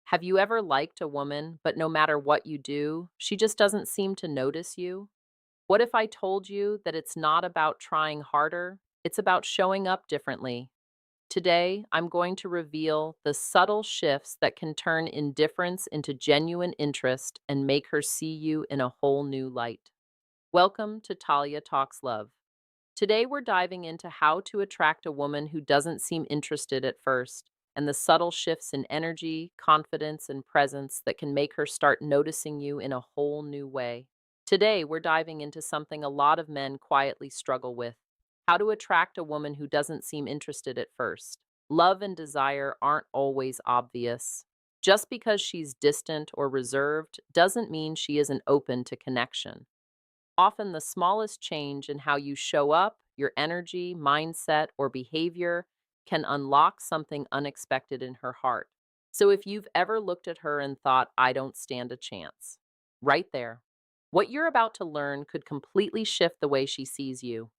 Have you ever liked a woman, but no matter what you do, she just doesn't seem to notice you? What if I told you that it's not about trying harder, it's about showing up differently? Today, I'm going to reveal the subtle shifts that can turn indifference into genuine interest and make her see you in a whole new light. Welcome to Talia Talks Love. Today, we're diving into how to attract a woman who doesn't seem interested at first, and the subtle shifts in energy, confidence, and presence that can make her start noticing you in a whole new way. Today, we're diving into something a lot of men quietly struggle with: how to attract a woman who doesn't seem interested at first. Love and desire aren't always obvious. Just because she's distant or reserved doesn't mean she isn't open to connection. Often, the smallest change in how you show up, your energy, mindset, or behavior can unlock something unexpected in her heart. So, if you've ever looked at her and thought, I don't stand a chance, right there, what you're about to learn could completely shift the way she sees you.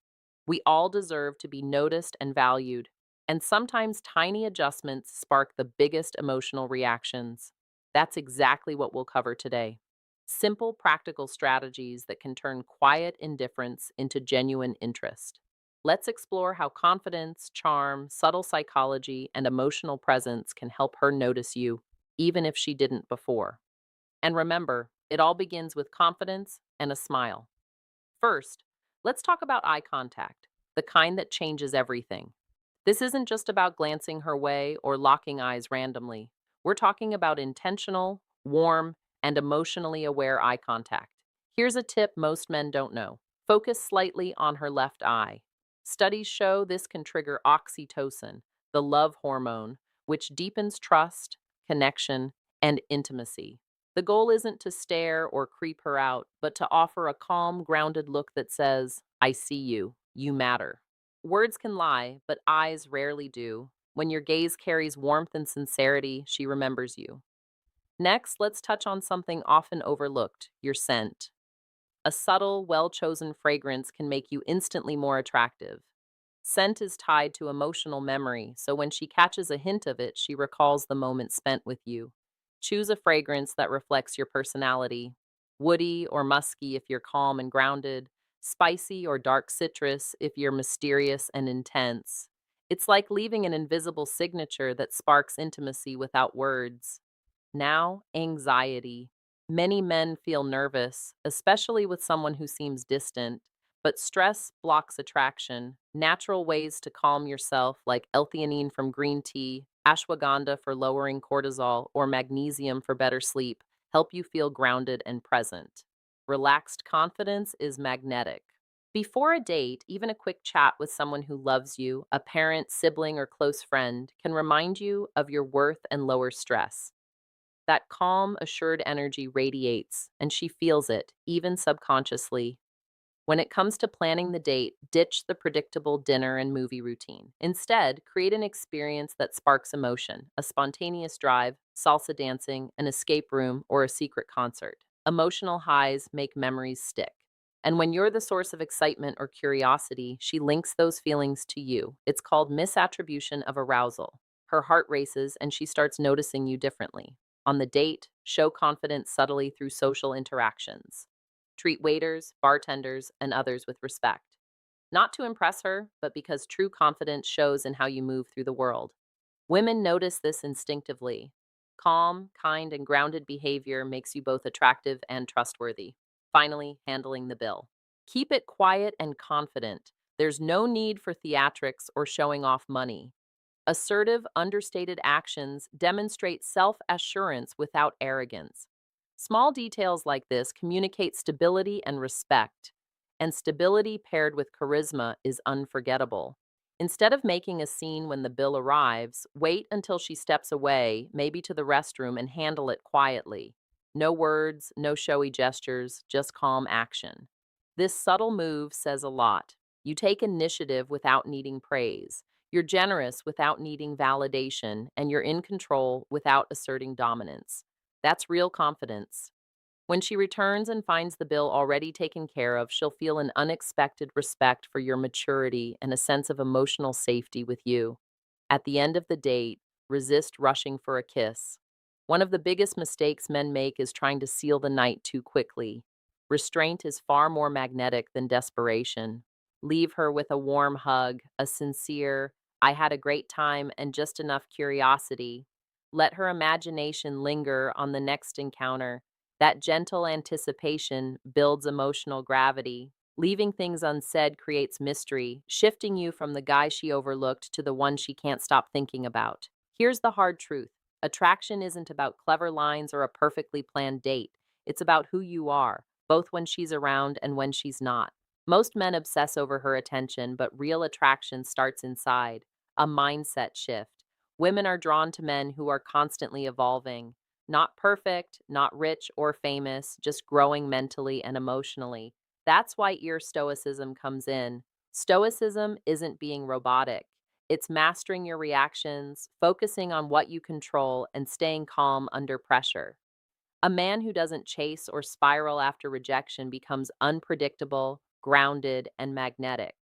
We all deserve to be noticed and valued, and sometimes tiny adjustments spark the biggest emotional reactions. That's exactly what we'll cover today. Simple, practical strategies that can turn quiet indifference into genuine interest. Let's explore how confidence, charm, subtle psychology, and emotional presence can help her notice you, even if she didn't before. And remember, it all begins with confidence and a smile. First, let's talk about eye contact, the kind that changes everything. This isn't just about glancing her way or locking eyes randomly. We're talking about intentional, warm, and emotionally aware eye contact. Here's a tip most men don't know: focus slightly on her left eye. Studies show this can trigger oxytocin, the love hormone, which deepens trust, connection, and intimacy. The goal isn't to stare or creep her out, but to offer a calm, grounded look that says, I see you, you matter. Words can lie, but eyes rarely do. When your gaze carries warmth and sincerity, she remembers you. Next, let's touch on something often overlooked: your scent. A subtle, well chosen fragrance can make you instantly more attractive. Scent is tied to emotional memory, so when she catches a hint of it, she recalls the moment spent with you. Choose a fragrance that reflects your personality: woody or musky if you're calm and grounded, spicy or dark citrus if you're mysterious and intense. It's like leaving an invisible signature that sparks intimacy without words. Now, anxiety. Many men feel nervous, especially with someone who seems distant, but stress blocks attraction. Natural ways to calm yourself, like L-theanine from green tea, ashwagandha for lowering cortisol, or magnesium for better sleep, help you feel grounded and present. Relaxed confidence is magnetic. Before a date, even a quick chat with someone who loves you, a parent, sibling, or close friend, can remind you of your worth and lower stress. That calm, assured energy radiates, and she feels it, even subconsciously. When it comes to planning the date, ditch the predictable dinner and movie routine. Instead, create an experience that sparks emotion: a spontaneous drive, salsa dancing, an escape room, or a secret concert. Emotional highs make memories stick. And when you're the source of excitement or curiosity, she links those feelings to you. It's called misattribution of arousal. Her heart races and she starts noticing you differently. On the date, show confidence subtly through social interactions. Treat waiters, bartenders, and others with respect. Not to impress her, but because true confidence shows in how you move through the world. Women notice this instinctively. Calm, kind, and grounded behavior makes you both attractive and trustworthy. Finally, handling the bill. Keep it quiet and confident. There's no need for theatrics or showing off money. Assertive, understated actions demonstrate self assurance without arrogance. Small details like this communicate stability and respect, and stability paired with charisma is unforgettable. Instead of making a scene when the bill arrives, wait until she steps away, maybe to the restroom, and handle it quietly. No words, no showy gestures, just calm action. This subtle move says a lot. You take initiative without needing praise. You're generous without needing validation, and you're in control without asserting dominance. That's real confidence. When she returns and finds the bill already taken care of, she'll feel an unexpected respect for your maturity and a sense of emotional safety with you. At the end of the date, resist rushing for a kiss. One of the biggest mistakes men make is trying to seal the night too quickly. Restraint is far more magnetic than desperation. Leave her with a warm hug, a sincere, I had a great time, and just enough curiosity. Let her imagination linger on the next encounter. That gentle anticipation builds emotional gravity. Leaving things unsaid creates mystery, shifting you from the guy she overlooked to the one she can't stop thinking about. Here's the hard truth. Attraction isn't about clever lines or a perfectly planned date. It's about who you are, both when she's around and when she's not. Most men obsess over her attention, but real attraction starts inside, a mindset shift. Women are drawn to men who are constantly evolving, not perfect, not rich or famous, just growing mentally and emotionally. That's why ear stoicism comes in. Stoicism isn't being robotic. It's mastering your reactions, focusing on what you control, and staying calm under pressure. A man who doesn't chase or spiral after rejection becomes unpredictable, grounded, and magnetic.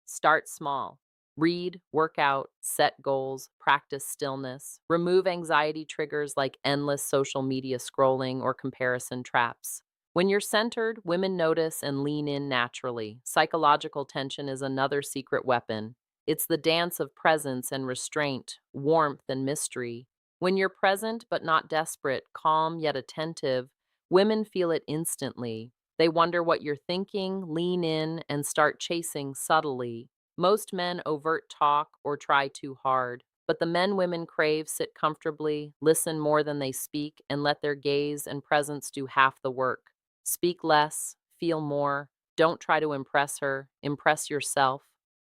Start small. Read, work out, set goals, practice stillness, remove anxiety triggers like endless social media scrolling or comparison traps. When you're centered, women notice and lean in naturally. Psychological tension is another secret weapon. It's the dance of presence and restraint, warmth and mystery. When you're present but not desperate, calm yet attentive, women feel it instantly. They wonder what you're thinking, lean in, and start chasing subtly. Most men overt talk or try too hard, but the men women crave sit comfortably, listen more than they speak, and let their gaze and presence do half the work. Speak less, feel more. Don't try to impress her, impress yourself.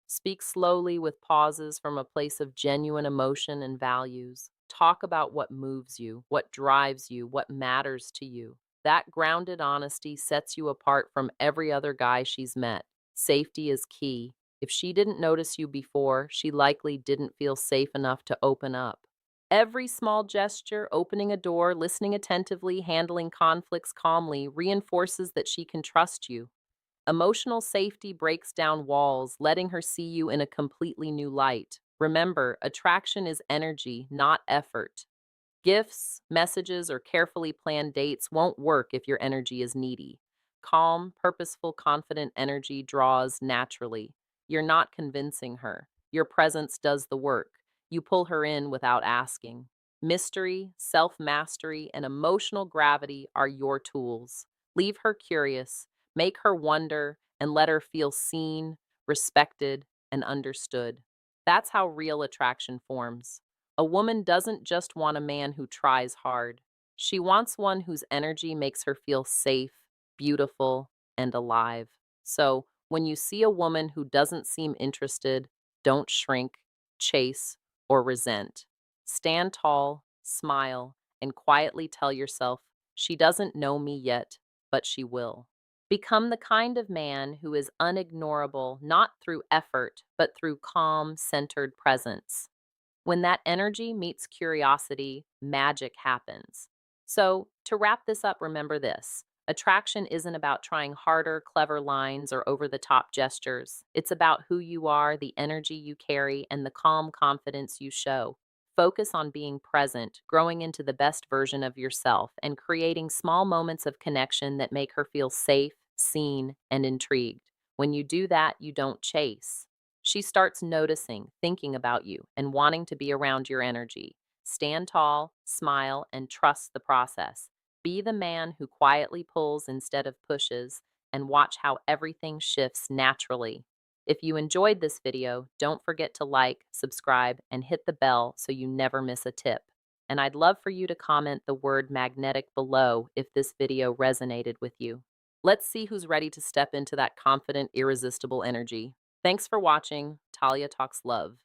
Speak slowly with pauses from a place of genuine emotion and values. Talk about what moves you, what drives you, what matters to you. That grounded honesty sets you apart from every other guy she's met. Safety is key. If she didn't notice you before, she likely didn't feel safe enough to open up. Every small gesture, opening a door, listening attentively, handling conflicts calmly, reinforces that she can trust you. Emotional safety breaks down walls, letting her see you in a completely new light. Remember, attraction is energy, not effort. Gifts, messages, or carefully planned dates won't work if your energy is needy. Calm, purposeful, confident energy draws naturally. You're not convincing her. Your presence does the work. You pull her in without asking. Mystery, self mastery, and emotional gravity are your tools. Leave her curious, make her wonder, and let her feel seen, respected, and understood. That's how real attraction forms. A woman doesn't just want a man who tries hard. She wants one whose energy makes her feel safe, beautiful, and alive. So, when you see a woman who doesn't seem interested, don't shrink, chase, or resent. Stand tall, smile, and quietly tell yourself, she doesn't know me yet, but she will. Become the kind of man who is unignorable not through effort, but through calm, centered presence. When that energy meets curiosity, magic happens. So, to wrap this up, remember this: attraction isn't about trying harder, clever lines, or over the top gestures. It's about who you are, the energy you carry, and the calm confidence you show. Focus on being present, growing into the best version of yourself, and creating small moments of connection that make her feel safe, seen, and intrigued. When you do that, you don't chase. She starts noticing, thinking about you, and wanting to be around your energy. Stand tall, smile, and trust the process. Be the man who quietly pulls instead of pushes, and watch how everything shifts naturally. If you enjoyed this video, don't forget to like, subscribe, and hit the bell so you never miss a tip. And I'd love for you to comment the word magnetic below if this video resonated with you. Let's see who's ready to step into that confident, irresistible energy. Thanks for watching. Talia Talks Love.